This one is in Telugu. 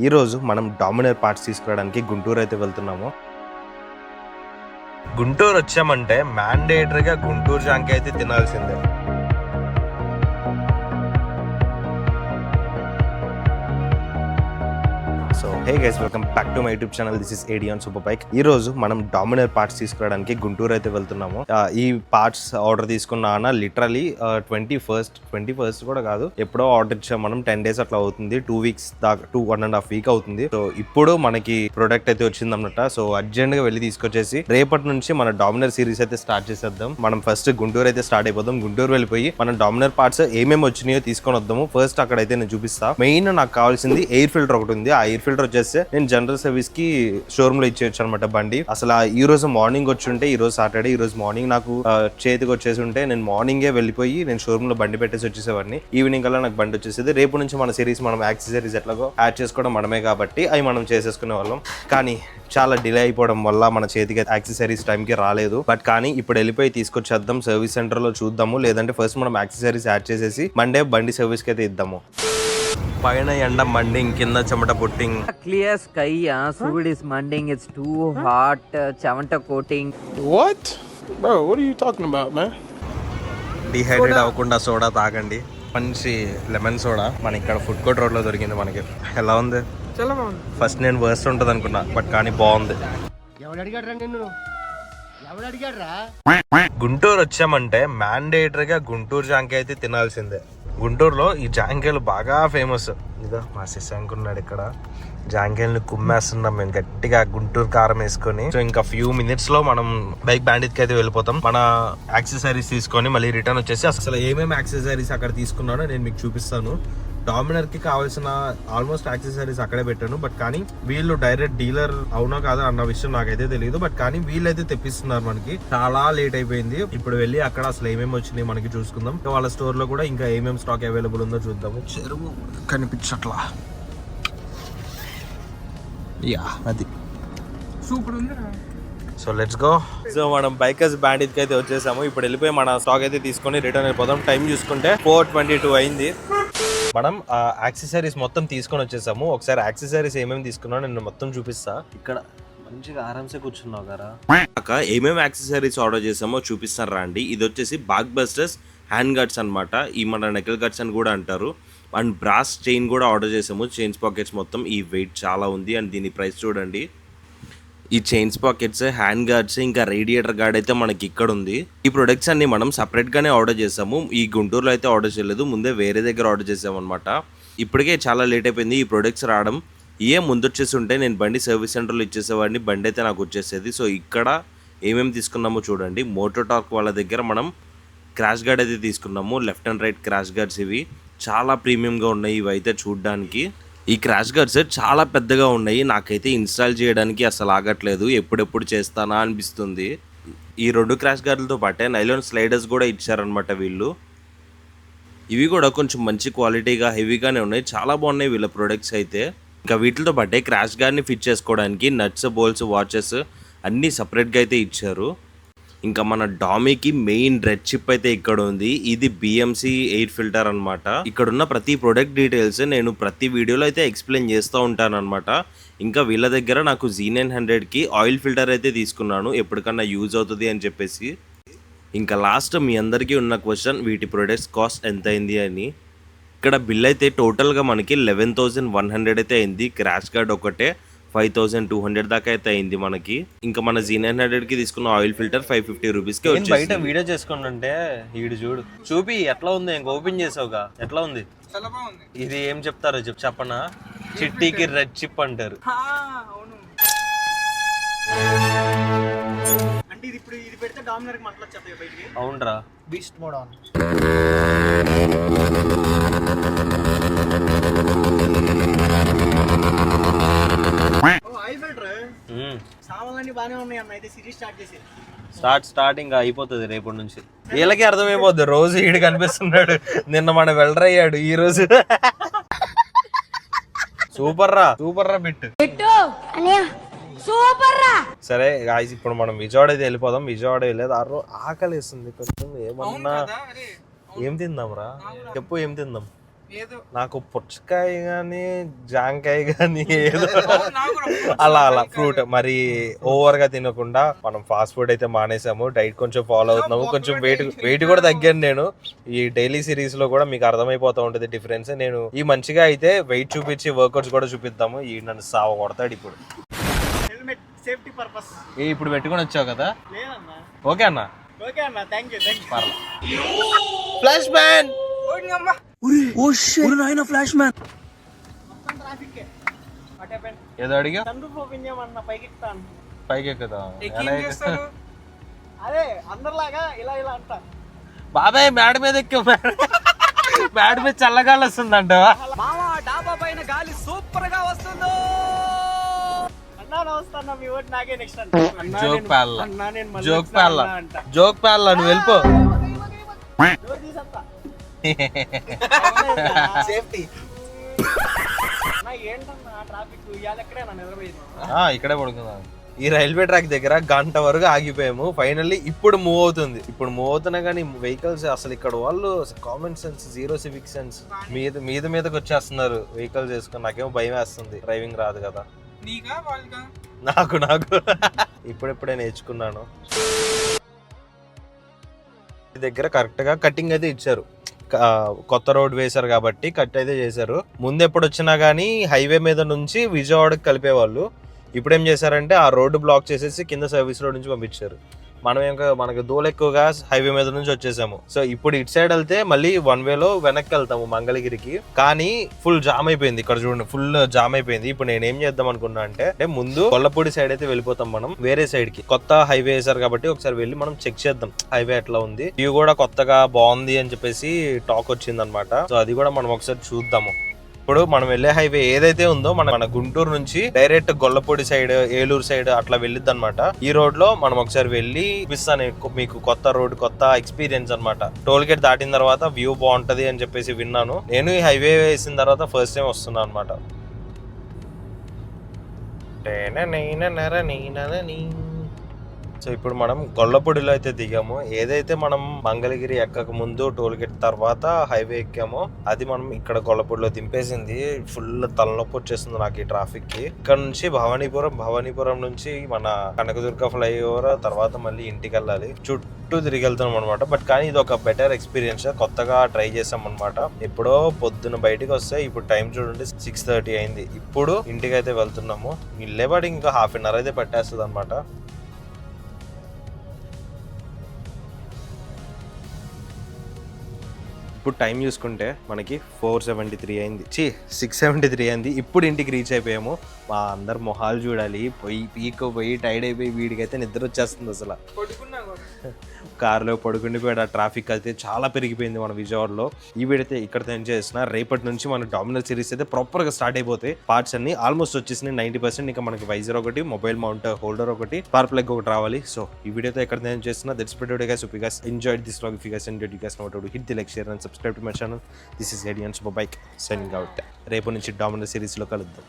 ఈ రోజు మనం డామినర్ పార్ట్స్ తీసుకురావడానికి గుంటూరు అయితే వెళ్తున్నాము. గుంటూరు వచ్చామంటే మ్యాండేటరీగా గుంటూరు జాంకాయ అయితే తినాల్సిందే. So hey guys, welcome back to my YouTube channel. This is AD on super bike. ఈ రోజు మనం డామినర్ పార్ట్స్ తీసుకురావడానికి గుంటూరు అయితే వెళ్తున్నాము. ఈ పార్ట్స్ ఆర్డర్ తీసుకున్నా లిటరలీ 21st కూడా కాదు, ఎప్పుడో ఆర్డర్ ఇచ్చాం మనం. 10 days అట్లా అవుతుంది, 2 weeks దాకా, 1.5 weeks అవుతుంది. సో ఇప్పుడు మనకి ప్రొడక్ట్ అయితే వచ్చింది అన్నమాట. సో అర్జెంట్ గా వెళ్ళి తీసుకొచ్చేసి రేపటి నుంచి మన డామినర్ సిరీస్ అయితే స్టార్ట్ చేసేద్దాం. మనం ఫస్ట్ గుంటూరు అయితే స్టార్ట్ అయిపోదాం. గుంటూరు వెళ్ళిపోయి మనం డామినర్ పార్ట్స్ ఏమేమి వచ్చినాయో తీసుకొని వద్దాము. ఫస్ట్ అక్కడైతే నేను చూపిస్తా. మెయిన్ నాకు కావాల్సింది ఎయిర్ ఫిల్టర్ ఒకటి ఉంది. ఆ ఎయిర్ ఫిల్టర్ వచ్చేస్తే నేను జనరల్ సర్వీస్ కి షోరూమ్ లో ఇచ్చేయచ్చు అనమాట బండి. అసలు ఈ రోజు మార్నింగ్ వచ్చి ఉంటే, ఈ రోజు సాటర్డే, ఈ రోజు మార్నింగ్ నాకు చేతికి వచ్చేసి ఉంటే నేను మార్నింగే వెళ్ళిపోయి నేను షోరూమ్ లో బండి పెట్టేసి వచ్చేసేవాడిని. ఈవినింగ్ కల్లా నాకు బండి వచ్చేసేది. రేపు నుంచి మన సిరీస్ మనం యాక్సెసరీస్ ఎట్లాగో యాడ్ చేసుకోవడం మనమే కాబట్టి అవి మనం చేసేసుకునే వాళ్ళం. కానీ చాలా డిలే అయిపోవడం వల్ల మన చేతికి యాక్సెసరీస్ టైంకి రాలేదు. బట్ కానీ ఇప్పుడు వెళ్ళిపోయి తీసుకొచ్చేద్దాం. సర్వీస్ సెంటర్ లో చూద్దాము, లేదంటే ఫస్ట్ మనం యాక్సెసరీస్ యాడ్ చేసేసి మండే బండి సర్వీస్ కి అయితే ఇద్దాము. పైన ఎండ మండింగ్, కింద చెమట putting. Clear sky, food is manding, it's too hot, chavanta coating. What? Bro, what are you talking about, man? Dehydrate అవ్వకుండా సోడా తాగండి. మంచి లెమన్ సోడా మన ఇక్కడ ఫుడ్ కోర్ట్ రోడ్ లో దొరికింది మనకి. ఎలా ఉంది? చాలా బాగుంది. ఫస్ట్ నేను వర్స్ట్ ఉంటుంది అనుకున్నా, బట్ కానీ బాగుంది. గుంటూరు వచ్చామంటే మ్యాండేటరీగా గుంటూరు జాంకాయ అయితే తినాల్సిందే. గుంటూరులో ఈ జాంకాయలు బాగా ఫేమస్. ఇదో మా శశాంక్ ఉన్నాడు ఇక్కడ. జాంకాయలను కుమ్మేస్తున్నాం మేము గట్టిగా గుంటూరు కారం వేసుకొని. సో ఇంకా ఫ్యూ మినిట్స్ లో మనం బైక్ బ్యాండిట్ కి అయితే వెళ్ళిపోతాం. మన యాక్సెసరీస్ తీసుకొని మళ్ళీ రిటర్న్ వచ్చేసి అసలు ఏమేమి యాక్సెసరీస్ అక్కడ తీసుకున్నానో నేను మీకు చూపిస్తాను. డామినర్ కి కావాల్సిన ఆల్మోస్ట్ యాక్సెసరీస్ అక్కడే పెట్టాను. బట్ కానీ వీళ్ళు డైరెక్ట్ డీలర్ అవునో కాదా అన్న విషయం నాకైతే తెలియదు. బట్ కానీ వీళ్ళైతే తెప్పిస్తున్నారు మనకి. చాలా లేట్ అయిపోయింది. ఇప్పుడు వెళ్ళి అక్కడ అసలు ఏమేమి వచ్చినాయి మనకి చూసుకుందాం. వాళ్ళ స్టోర్ లో కూడా ఇంకా ఏమేమి స్టాక్ అవైలబుల్ ఉందో చూద్దాము. చెరువు కనిపించట్లా. యా, అది సూపర్ ఉంది. So let's go. సో మనం బైకర్స్ బ్యాండిట్ కి అయితే వచ్చేసాము. ఇప్పుడు వెళ్ళిపోయి మన స్టాక్ అయితే తీసుకొని రిటర్న్ అయిపోదాం. టైం చూసుకుంటే 4:22 అయింది. మనం యాక్సెసరీస్ మొత్తం తీసుకొని వచ్చేసాము. ఒకసారి యాక్సెసరీస్ ఏమేమి తీసుకున్నావు నేను మొత్తం చూపిస్తా. ఇక్కడ మంచిగా ఆరామ్సే కూర్చున్నావు కదా. ఏమేమి యాక్సెసరీస్ ఆర్డర్ చేసామో చూపిస్తాను రండి. ఇది వచ్చేసి బాగ్ బస్టర్స్ హ్యాండ్ గార్డ్స్ అనమాట. ఈ మన నెకిల్ గార్డ్స్ అని కూడా అంటారు. అండ్ బ్రాస్ చైన్ కూడా ఆర్డర్ చేసాము. చైన్స్ పాకెట్స్ మొత్తం. ఈ వెయిట్ చాలా ఉంది అండ్ దీని ప్రైస్ చూడండి. ఈ చైన్స్ పాకెట్స్, హ్యాండ్ గార్డ్స్, ఇంకా రేడియేటర్ గార్డ్ అయితే మనకి ఇక్కడ ఉంది. ఈ ప్రొడక్ట్స్ అన్ని మనం సపరేట్ గానే ఆర్డర్ చేసాము. ఈ గుంటూరులో అయితే ఆర్డర్ చేయలేదు, ముందే వేరే దగ్గర ఆర్డర్ చేసాము అనమాట. ఇప్పటికే చాలా లేట్ అయిపోయింది ఈ ప్రొడక్ట్స్ రావడం. ముందు వచ్చేసి ఉంటే నేను బండి సర్వీస్ సెంటర్లో ఇచ్చేసేవాడిని, బండి అయితే నాకు వచ్చేసేది. సో ఇక్కడ ఏమేమి తీసుకున్నామో చూడండి. మోటోటార్క్ వాళ్ళ దగ్గర మనం క్రాష్ గార్డ్ అయితే తీసుకున్నాము. Left and right crash guards. ఇవి చాలా ప్రీమియంగా ఉన్నాయి. ఇవి అయితే చూడడానికి ఈ క్రాష్ గార్డ్స్ చాలా పెద్దగా ఉన్నాయి. నాకైతే ఇన్స్టాల్ చేయడానికి అసలు ఆగట్లేదు, ఎప్పుడెప్పుడు చేస్తానా అనిపిస్తుంది. ఈ 2 క్రాష్ గార్డులతో పాటే నైలాన్ స్లైడర్స్ కూడా ఇచ్చారనమాట వీళ్ళు. ఇవి కూడా కొంచెం మంచి క్వాలిటీగా హెవీగానే ఉన్నాయి. చాలా బాగున్నాయి వీళ్ళ ప్రొడక్ట్స్ అయితే. ఇంకా వీటితో పాటే క్రాష్ గార్డ్ని ఫిట్ చేసుకోవడానికి నట్స్, బోల్ట్స్, వాచెస్ అన్నీ సపరేట్గా అయితే ఇచ్చారు. ఇంకా మన డామీకి మెయిన్ రెడ్ చిప్ అయితే ఇక్కడ ఉంది. ఇది BMC ఎయిర్ ఫిల్టర్ అనమాట. ఇక్కడ ఉన్న ప్రతి ప్రొడక్ట్ డీటెయిల్స్ నేను ప్రతి వీడియోలో అయితే ఎక్స్ప్లెయిన్ చేస్తూ ఉంటాను అనమాట. ఇంకా వీళ్ళ దగ్గర నాకు Z900కి ఆయిల్ ఫిల్టర్ అయితే తీసుకున్నాను, ఎప్పటికన్నా యూజ్ అవుతుంది అని చెప్పేసి. ఇంకా లాస్ట్ మీ అందరికీ ఉన్న క్వశ్చన్, వీటి ప్రొడక్ట్స్ కాస్ట్ ఎంత అయింది అని. ఇక్కడ బిల్ అయితే టోటల్గా మనకి 11,100 అయితే అయింది. క్రాష్ గార్డ్ ఒకటే 5,200 దాకా అయితే అయింది మనకి. ఇంకా మన Z900కి తీసుకున్న ఆయిల్ ఫిల్టర్ 550 రూపీస్కి వచ్చేసి. బయట వీడియో చేసుకుంటుంటే ఈడు చూడు చూపి ఎట్లా ఉంది. ఇంక ఓపెన్ చేసావుగా, ఎట్లా ఉంది? చాలా బాగుంది. ఇది ఏం చెప్తారో చెప్పనా? చిట్టీకి రెడ్ చిప్ అంటారు. అవును. అంటే ఇది ఇప్పుడు ఇది పెడితే డామినర్ కి మంటలు వచ్చేస్తాయి బయటికి. అవునరా. Beast mode on. Oil filter సామాన్లన్నీ బాగానే ఉన్నాయి అన్న. అయితే సిరీస్ స్టార్ట్ చేసి స్టార్టింగ్ అయిపోతుంది రేపటి నుంచి. వీళ్ళకి అర్థమైపోద్ది. రోజు ఈడు కనిపిస్తున్నాడు. నిన్న మన వెల్డర్ అయ్యాడు, ఈ రోజు సూపర్ రా బిట్. సరే గాయ్స్, ఇప్పుడు మనం విజయవాడ అయితే వెళ్ళిపోదాం. విజయవాడ వెళ్ళేది ఆకలి వేస్తుంది కొంచెం. ఏమన్నా ఏం తిందాం రా చెప్పు, ఏం తిందాం? నాకు పుచ్చకాయ గానీ జాంకాయ గానీ ఏదో అలా ఫ్రూట్ మరి ఓవర్ గా తినకుండా మనం ఫాస్ట్ ఫుడ్ అయితే మానేసాము, డైట్ కొంచెం ఫాలో అవుతున్నాము, కొంచెం వెయిట్ కూడా తగ్గాను నేను. ఈ డైలీ సిరీస్ లో కూడా మీకు అర్థమైపోతా ఉంటది డిఫరెన్స్. నేను ఈ మంచిగా అయితే వెయిట్ చూపించి వర్కౌట్స్ కూడా చూపిద్దాము. ఈ నన్ను సావ కొడతాడు ఇప్పుడు. Helmet safety purpose. ఇప్పుడు పెట్టుకొని వచ్చావు కదా, లేదన్నా. ఓకే అన్న, ఓకే అన్న, థ్యాంక్ యూ. ఫ్లాష్ మ్యాన్ మొత్తం ట్రాఫిక్. What happen? ఏదో అడిగా సన్ రూఫ్ ఓపెన్ చేయమన్నా పైకి ఎక్కుతాను. పైకి ఎక్కుదా? అదే అందరిలాగా ఇలా ఇలా అంటా. బాబాయ్ మేడ మీద ఎక్కా, మేడ మీద చల్లగాలి వస్తుందంట. మామ డాబా పైన గాలి సూపర్ గా వస్తుందో. అన్నా నమస్తే, మీ ఓటు నాకే నెక్స్ట్ అంట. జోక్ ప్యాల్ల, అన్నా నేను మళ్ళీ జోక్ వస్తా ప్యాల్ల, అన్నా అంట. జోక్ ప్యాల్ల, నువ్వు వెళ్ళిపో. డోర్ తీసేస్తా. సేఫ్టీ. అన్నా ఏంటన్నా ట్రాఫిక్ ఇవాళ ఎక్కడైనా నిద్రపోయింది. ఇక్కడే పడుకుందాం. ఈ రైల్వే ట్రాక్ దగ్గర గంట వరకు ఆగిపోయాము. ఫైనల్లీ ఇప్పుడు మూవ్ అవుతుంది. ఇప్పుడు మూవ్ అవుతున్నా కానీ వెహికల్స్ అసలు ఇక్కడ వాళ్ళు common sense zero, civic sense మీదకి వచ్చేస్తున్నారు వెహికల్స్ వేసుకొని. నాకేమో భయం వేస్తుంది, డ్రైవింగ్ రాదు కదా. నాకు ఇప్పుడెప్పుడే నేర్చుకున్నాను. దగ్గర కరెక్ట్ గా కటింగ్ అయితే ఇచ్చారు, కొత్త రోడ్ వేశారు కాబట్టి కట్ అయితే చేశారు. ముందు ఎప్పుడు వచ్చినా గానీ హైవే మీద నుంచి విజయవాడకి కలిపేవాళ్ళు. ఇప్పుడు ఏం చేశారంటే ఆ రోడ్డు బ్లాక్ చేసేసి కింద సర్వీస్ రోడ్ నుంచి పంపించారు. మనం ఇంకా మనకు దూల ఎక్కువగా హైవే మీద నుంచి వచ్చేసాము. సో ఇప్పుడు ఇటు సైడ్ వెళ్తే మళ్ళీ వన్ వేలో వెనక్కి వెళ్తాము మంగళగిరికి. కానీ ఫుల్ జామ్ అయిపోయింది ఇక్కడ, చూడండి ఫుల్ జామ్ అయిపోయింది. ఇప్పుడు నేను ఏం చేద్దాం అనుకున్నా అంటే ముందు కొల్లపూడి సైడ్ అయితే వెళ్ళిపోతాం మనం వేరే సైడ్ కి. కొత్త హైవే వేసారు కాబట్టి ఒకసారి వెళ్ళి మనం చెక్ చేద్దాం హైవే ఎట్లా ఉంది. వ్యూ కూడా కొత్తగా బాగుంది అని చెప్పేసి టాక్ వచ్చింది అనమాట. సో అది కూడా మనం ఒకసారి చూద్దాము. ఇప్పుడు మనం వెళ్ళే హైవే ఏదైతే ఉందో మన గుంటూరు నుంచి direct Gollapudi side, Eluru side అట్లా వెళ్ళిద్ది అనమాట. ఈ రోడ్ లో మనం ఒకసారి వెళ్ళి చూపిస్తాను మీకు కొత్త రోడ్, కొత్త ఎక్స్పీరియన్స్ అనమాట. టోల్ గేట్ దాటిన తర్వాత వ్యూ బాగుంటది అని చెప్పేసి విన్నాను. నేను ఈ హైవే వేసిన తర్వాత ఫస్ట్ టైం వస్తున్నాను అనమాట. సో ఇప్పుడు మనం గొల్లపూడిలో అయితే దిగాము. ఏదైతే మనం మంగళగిరి ఎక్కక ముందు టోల్ గేట్ తర్వాత హైవే ఎక్కామో అది మనం ఇక్కడ గొల్లపూడిలో దింపేసింది. ఫుల్ తలనొప్పి వచ్చేస్తుంది నాకు ఈ ట్రాఫిక్ కి. ఇక్కడ నుంచి భవానీపురం నుంచి మన కనకదుర్గ ఫ్లైఓవర్ తర్వాత మళ్ళీ ఇంటికి వెళ్ళాలి. చుట్టూ తిరిగి వెళ్తున్నాం అనమాట. బట్ కానీ ఇది ఒక బెటర్ ఎక్స్పీరియన్స్, కొత్తగా ట్రై చేసాం అనమాట. ఎప్పుడో పొద్దున బయటికి వస్తే ఇప్పుడు టైం చూడండి 6:30 అయింది. ఇప్పుడు ఇంటికి అయితే వెళ్తున్నాము. వెళ్ళేవాడు ఇంకా ½ గంట అయితే పట్టేస్తుంది అనమాట. ఇప్పుడు టైం చూసుకుంటే మనకి 4:73 అయింది, 6:73 అయింది. ఇప్పుడు ఇంటికి రీచ్ అయిపోయాము. మా అందరు మొహాలు చూడాలి, పోయి టైర్డ్ అయిపోయి వీడికైతే నిద్ర వచ్చేస్తుంది. అసలు కార్లో పడుకుండిపోయాడు. ఆ ట్రాఫిక్ అయితే చాలా పెరిగిపోయింది మన విజయవాడలో. ఈ వీడియో అయితే ఇక్కడ ఎంజాయ్ చేసిన. రేపటి నుంచి మన డామినర్ సిరీస్ అయితే ప్రాపర్ గా స్టార్ట్ అయిపోతాయి. పార్ట్స్ అన్ని ఆల్మోస్ట్ వచ్చేసినాయి 90%. ఇంకా మనకి వైజర్ ఒకటి, మొబైల్ మౌంట్ హోల్డర్ ఒకటి, స్పార్క్ ప్లగ్ ఒకటి రావాలి. సో ఈ వీడియోతో ఇక్కడ ఎంజాయ్ చేస్తున్నా. That's it today guys. Hope you guys enjoyed this vlog. If you guys enjoyed, you guys know what to do. Hit the like, share and subscribe to my channel. This is Eddie and Super Bike signing out. రేపు నుంచి డామినర్ సిరీస్ లో కలుద్దాం.